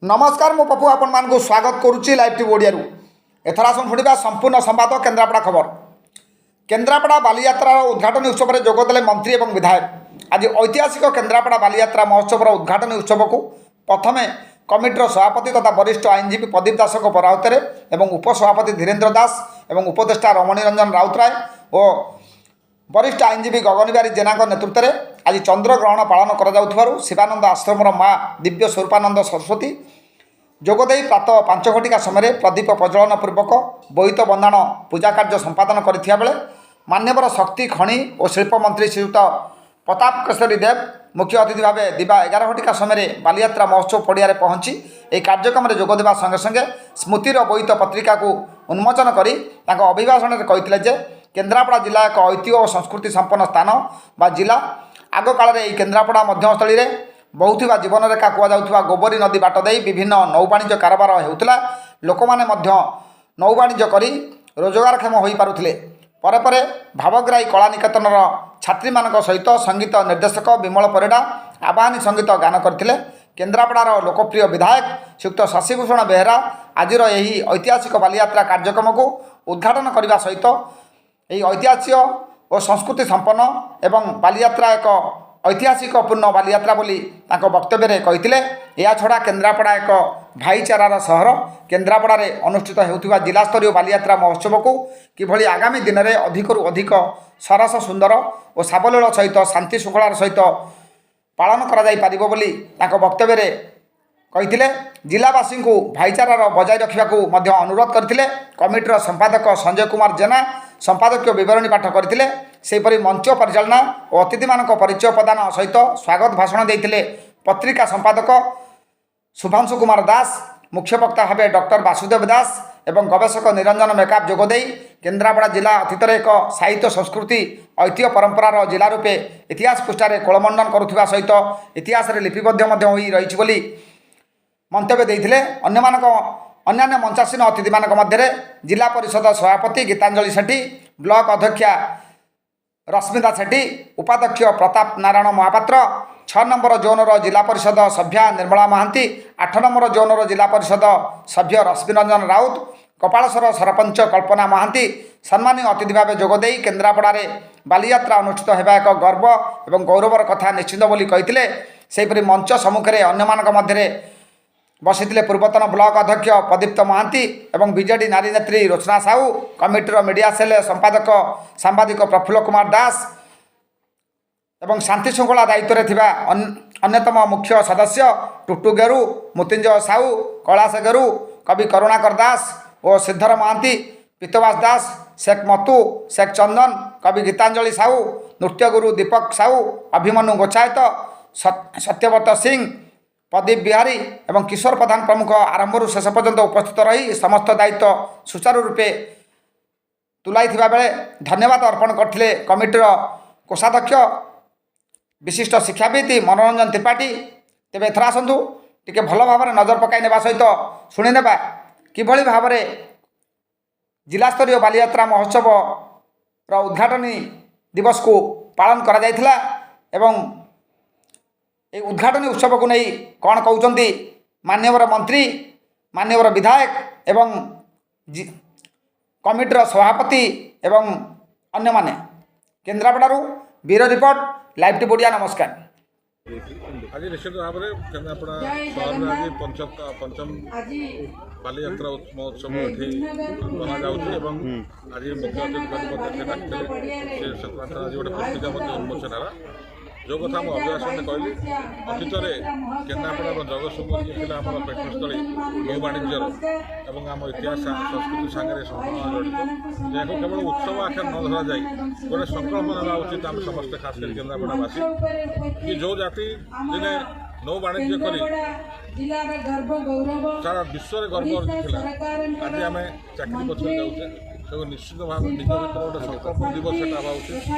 नमस्कार मो पपु आपण मानक स्वागत करुच्ची लाइव टी ओडिया एथर आसन शुणा संपूर्ण संवाद केन्द्रापड़ा खबर। केन्द्रापड़ा बालीयात्रा उद्घाटन उत्सव में जोगदेले मंत्री और विधायक। आज ऐतिहासिक केन्द्रापड़ा बालीयात्रा महोत्सव उद्घाटन उत्सव को प्रथमे कमिटर सभापति तथा वरिष्ठ आईनजीवी प्रदीप दास पराहत और उपसभापति धीरेन्द्र दास और उपदेष्टा रमणी रंजन राउतराय और वरिष्ठ आईनजीवी गगन बिहारी जेना नेतृत्व में आज चंद्रग्रहण पालन कर शिवानंद आश्रमर माँ दिव्य स्वरूपानंद सरस्वती जोगदे प्रातः 5 घटिका समय प्रदीप प्रज्वलन पूर्वक बोईत बंधाण पूजा कार्य संपादन करथिया बेले मान्यवर शक्ति खनि और शिल्प मंत्री श्रीयुत प्रताप केशरी देव मुख्य अतिथि भाव दिवा 11 घटिका समय बालीयात्रा महोत्सव पड़िया पहुंची एक कार्यक्रम में जोगदेवा संगे संगे स्मृतिर बोईत पत्रिका को उन्मोचन कर अभिभाषण में कहते केन्द्रापड़ा जिला एक ऐतिह्य और संस्कृति संपन्न स्थान बा जिला आग काल में केन्द्रापड़ा मध्यस्थली में बहुथवा जीवन रेखा कहुआ गोबरी नदी बाट दे विभिन्न नौ वाणिज्य कारोबार होता लोक मैंने नौ वाणिज्य कर रोजगारक्षम हो पारुथिले। परे परे भावग्राही कला निकेतन छात्री मान सहित संगीत निर्देशक विमल परिडा आवाहनी संगीत गान करथिले। केन्द्रापड़ार लोकप्रिय विधायक श्रीयुक्त शशिभूषण बेहेरा आज यही ऐतिहासिक बालीयात्रा कार्यक्रम को उद्घाटन करने सहित यही ऐतिहासिक और संस्कृति संपन्न एवं बालीयात्रा एक ऐतिहासिक पूर्ण बालीयात्रा बोली वक्तव्य में कहते। या छड़ा केन्द्रापड़ा एक भाईचारार सहर केन्द्रापड़ा अनुष्ठित होता जिलास्तरीय बालीयात्रा महोत्सव को किभली आगामी दिन में अधिकरू अधिक सरस सुंदर और सावलील सहित शांति श्रृंखलार सहित पालन कर वक्तव्य में कहते। जिलावासी को भाईचारार बजाय रखा अनुरोध करते। कमिटर संपादक संजय कुमार जेना संपादकीय विवरणी पाठ करते। सेपरी मंच परिचालना और अतिथि मान परिचय प्रदान सहित स्वागत भाषण देते पत्रिका संपादक शुभांशु कुमार दास मुख्य वक्ता भाव डॉक्टर वासुदेव दास एवं गवेषक निरंजन मेकाप जोगदे केन्द्रापड़ा जिला अतीत एक साहित्य संस्कृति ऐतिह्य परंपरार जिला रूपे इतिहास पृष्ठार कोलमंडन करुवा सहित इतिहास लिपिबद्ध रही मंतव्य देते। अन्यान्य मंचासीन अतिथि मान मध्य जिला परिषद सभापति गीतांजलि सेठी ब्लॉक अध्यक्षा रश्मिता सेठी उपाध्यक्ष प्रताप नारायण महापात्र 6 नंबर जोनर जिला परिषद सभ्या निर्मला महांती 8 नंबर जोनर जिला परिषद सभ्य रश्मिरंजन राउत कपालेश्वर सरपंच कल्पना महांती सम्मानीय अतिथि भाव जोगदे केन्द्रापड़ा बालीयात्रा अनुष्ठित होगा एक गर्व और गौरवर कथा निश्चित बोली कहते। सेपरी मंच सम्मुखें अन्य मध्य बसी पूर्वतन ब्लॉक अध्यक्ष प्रदीप्त महांती एवं बीजेडी नारी नेत्री रोचना साहू कमिटर मीडिया सेल संपादक सांबादिक प्रफुल्ल कुमार दास एवं शांति श्रृंखला दायित्व में अन्यतम मुख्य सदस्य टुटू गेरु मुतिंजय साहू कैलाश गेरु कवि करुणाकर दास और सिद्धर महांती पीतवास दास शेख मतु शेख चंदन कवि गीतांजलि साहू नृत्यगुरु दीपक साहू अभिमन्यु गोचायत सत्यव्रत सिंह प्रदीप बिहारी एवं किशोर प्रधान प्रमुख आरंभ शेष पर्यंत उपस्थित रही समस्त दायित्व सुचारू रूपे तुलाई बेले धन्यवाद अर्पण करते कमिटर कोषाध्यक्ष विशिष्ट शिक्षाविद मनोरंजन त्रिपाठी। तेज एथर आसतु टे भल भाव नजर पकाई नेबा सहित शुणी नेबा किभली भाव जिलास्तरीय बालीयात्रा महोत्सव उद्घाटनी दिवस को पालन करा जायथिला एवं ये उद्घाटनी उत्सव को नहीं कौन कहते मान्यवर मंत्री मान्यवर विधायक एवं कमिटर सभापति एवं अन्य माने केन्द्रापड़ारू bureau report live T Odia. नमस्कार। आज निश्चित भाव में केन्द्रापड़ा सहर में आज पंचम बालीयात्रा महोत्सव ये बना जाऊँगी आज मुख्य अतिथि संक्रांत आज गोटे पत्रिका उन्मोचन है जो कथा मुझे अभिभाषण कहली अतीत केन्द्रापड़ा और जगतसिंहपुर जो आम पेट्रोलस्थली नौ वाणिज्यर और आम इतिहास संस्कृति सागर संपूर्ण जड़ित जहाँ केवल उत्सव आखिर न धरा जाए गोटे संकल्प ना उचित आम समस्ते खास कर केन्द्रापड़ावासी कि जो जाति दिने नौ वाणिज्य कर सारा विश्व गर्व अर्जित आज आम चाकरी पछे जाऊे तो निश्चित भाव निज भर गोटे संकल्प दिवस हवा उचित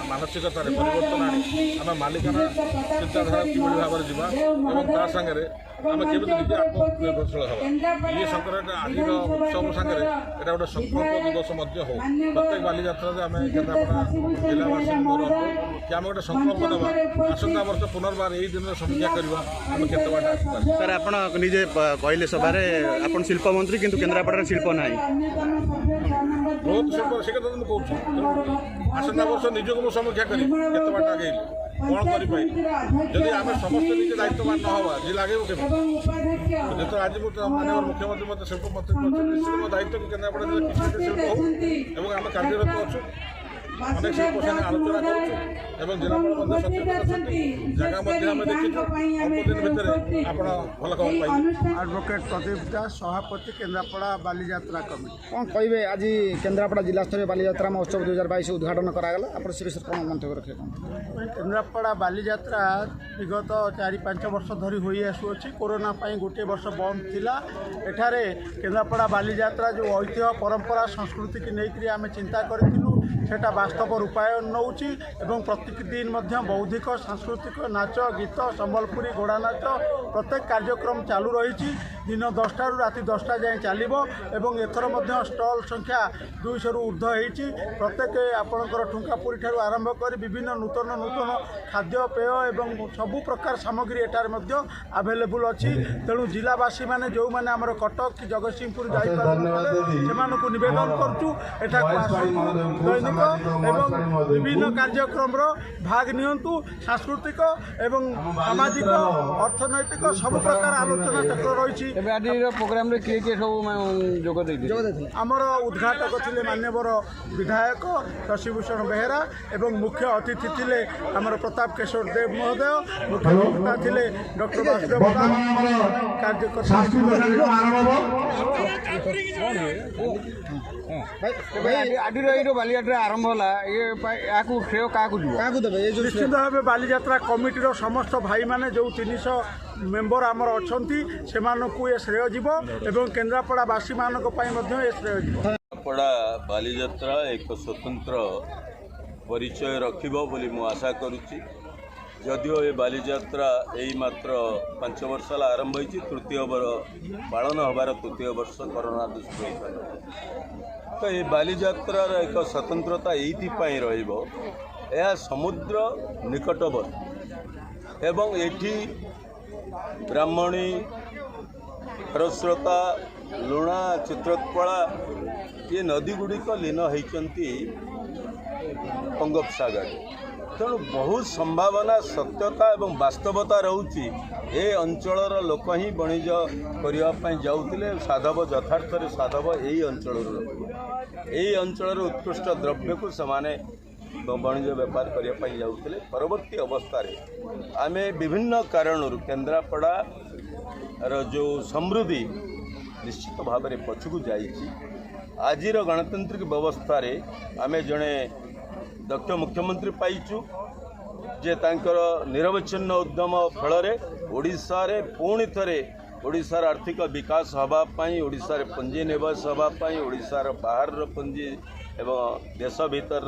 मानसिकतार परिवर्तन आनी आम मालिकाना चिंताधारा कि भाव में जावा और ता सागर आम केमी निजे आत्मनिर्भरशील हाँ ये संक्रांति आज उत्सव सागर यहाँ गोटे संकल्प दिवस हो प्रत्येक बालीजात्रा आम केन्द्रापड़ा जिलावासी कि आम गोटे संकल्प ना आसंता वर्ष पुनर्बार यही दिन समीक्षा करवा आम केत बाट आसपार सर आप निजे कहले सभारे आप शिल्प मंत्री किंतु केन्द्रापड़ा शिल्प ना बहुत शिल्प से कथा मुझे कहूँ आसंता वर्ष निजक मुझे समीक्षा करी केत बाट आगे कौन करी आम समस्त निजे दायित्ववान न हवा जिला आगे जो आज माननीय मुख्यमंत्री मत शिल्प मंत्री निश्चित मो दायित्व केन्द्रापड़ा जिला किसी शिल्प हो आम कार्यरत अच्छु अनेक शिल्प संगे आलोचना करुँ जिलापाल सचेतन जगह आम देखी अल्प दिन भितर आप भल खबर पाइबे। एडवोकेट प्रदीप दास सभापति केन्द्रापड़ा बालीजात्रा कमिटी। कौन कहे आज केन्द्रापड़ा जिला स्तरीय बालीजात्रा महोत्सव 2022 उद्घाटन करागला आप से विषय कौन मंतव्य रखे केन्द्रापड़ा बालीजात्रा विगत 4-5 वर्ष धरी हो आसुच्छी कोरोना गोटे वर्ष बंद थिला एठारे केन्द्रापड़ा बालीजात्रा जो ऐतिह्य परंपरा संस्कृति की लेकर आम चिंता करूँ सेटा वास्तव रूपायन नौची एवं प्रत्येक दिन बौद्धिक सांस्कृतिक नाच गीत संबलपुरी घोड़ा नाच प्रत्येक कार्यक्रम चालू रही दिन 10 रु राति 10 जाए चलो एवं एथर स्टल संख्या 200 रु ऊर्ध्व होती प्रत्येक आपणकर ठुंकापुरी ठारू आरंभ कर विभिन्न नूतन नूतन खाद्य पेय एवं सबु प्रकार सामग्री एटार आवेलेबल अच्छी तेणु जिलावासी मैंने जो मैंने आमर कटक कि जगतसिंहपुर जाइपार निवेदन करूँ दैनिक एवं विभिन्न कार्यक्रम भाग नियंतु सांस्कृतिक एवं सामाजिक अर्थनैतिक सब प्रकार आलोचना चक्र रही प्रोग्राम रे किए सब जोग आमर उद्घाटक थे मान्यवर विधायक शशिभूषण बेहेरा एवं मुख्य अतिथि थे आमर प्रताप केशर देव महोदय मुख्य वक्ता थे डॉक्टर वासुदेव कार्यकर्ता बालीजात्रा आरंभ होला ये श्रेय क्या निश्चित भाव बालीजात्रा कमिटीर समस्त भाई माने जो 300 मेंबर आमर अच्छी से ये श्रेय जीव एवं केन्द्रापड़ावासी मान ये श्रेय जीव। केन्द्रापड़ा बालीजात्रा एक स्वतंत्र परिचय रखिबो बोली मु आशा करुच्ची जदिओ ये बालीजात्रा यही मात्र 5 वर्ष आरंभ होती तृतीय पालन हबार तृतीय वर्ष कोरोना दृष्टि तो ये बालीजात्रार एक स्वतंत्रता ये रहिबो यह समुद्र निकटवर्ती एवं एठी ब्राह्मणी खरस्रोता लुणा चित्रकला ये नदी गुड़िक लीन होती बंगोपसागर तेणु बहुत संभावना सत्यता एवं वास्तवता रोचे ए अंचलर लोक ही वाणिज्य करने जाऊे साधव यथार्थ साधव यही अंचल यही अंचल उत्कृष्ट द्रव्य को समाने वाणिज्य व्यापार करने जाऊे परवर्ती अवस्था आम विभिन्न कारण केन्द्रापड़ा जो समृद्धि निश्चित भाव में पछकू जाइए आज गणतांत्रिक व्यवस्था आम जड़े दक्ष मुख्यमंत्री पाइचु जे तांकर निरवच्छिन्न उद्यम फल ओडिशा रे पुणी थे ओडिशार आर्थिक विकास हवापाई ओडिशार पुंजी निवेश हवापाई ओडिशार बाहर पुंजी एवं देश भीतर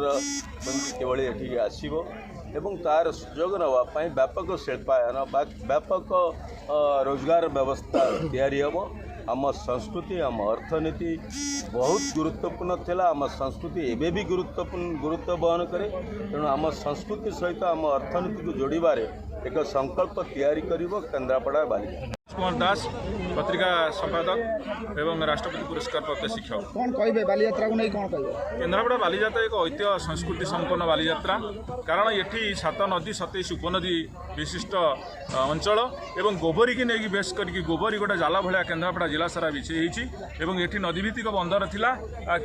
पुंजी किभली एठी आसीबो एवं तार सुजोग नापी व्यापक शिल्पायन व्यापक रोजगार व्यवस्था तैयारी हम आम संस्कृति आम अर्थनीति बहुत गुरुत्वपूर्ण थिला आम संस्कृति एबे भी गुरुत्व बहन करे तेणु आम संस्कृति सहित आम अर्थनीति को जोड़बार एक संकल्प तैयारी करिवो केन्द्रापड़ा बालीजात्रा। कुमार दास पत्रिका संपादक एवं राष्ट्रपति पुरस्कार प्राप्त शिक्षक। कौन कहे बालीजात्रा को नहीं कौन कहे केन्द्रापड़ा बालीजात्रा एक ऐतिह्य संस्कृति संपन्न बालीजात्रा कारण ये 7 नदी 27 उपनदी विशिष्ट अंचल एवं गोबरी की नहीं बेस करके गोबरी गोटे जाला भाया केन्द्रापड़ा जिला सारा बिछे एवं ये नदीभित्तिक बंदर थिला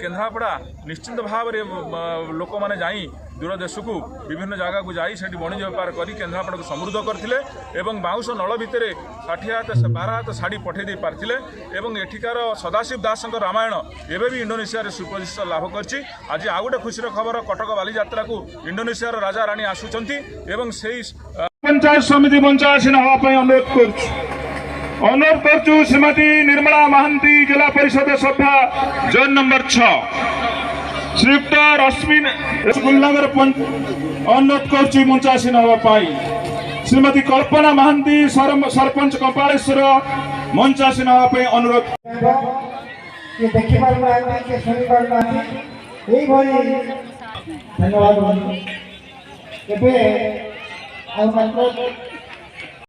केन्द्रापड़ा निश्चित भाव में लोक मैंने जाई दूर देश को विभिन्न जगह को जाई सेठी वाणिज्य व्यापार करी केन्द्रापड़ा को समृद्ध करथिले एवं बाउंश नल भितर 60 हाथ 12 हाथ शाढ़ी पठे दे पारथिले एवं एठिकार सदाशिव दास रामायण एवं भी इंडोनेशिया सुप्रतिष्ठा लाभ करछि। आज आउ गोटे खुशीर खबर कटक बालीजात्रा को इंडोनेशिया राजा राणी आसुचंती एवं सेही पंचायत समिति मंचासीन होगा अनुरोध करुँ श्रीमती निर्मला महांती जिला परिषद सभ्या जोन नंबर 6 श्रीयुक्त रश्मि अनुरोध कर मंचासीन होगा श्रीमती कल्पना महांती सरपंच कपालेश्वर मंच आसीन होगा अनुरोध। कि देखि पारुना कि सुनि पारुना एई भली धन्यवाद। एबे आ मात्र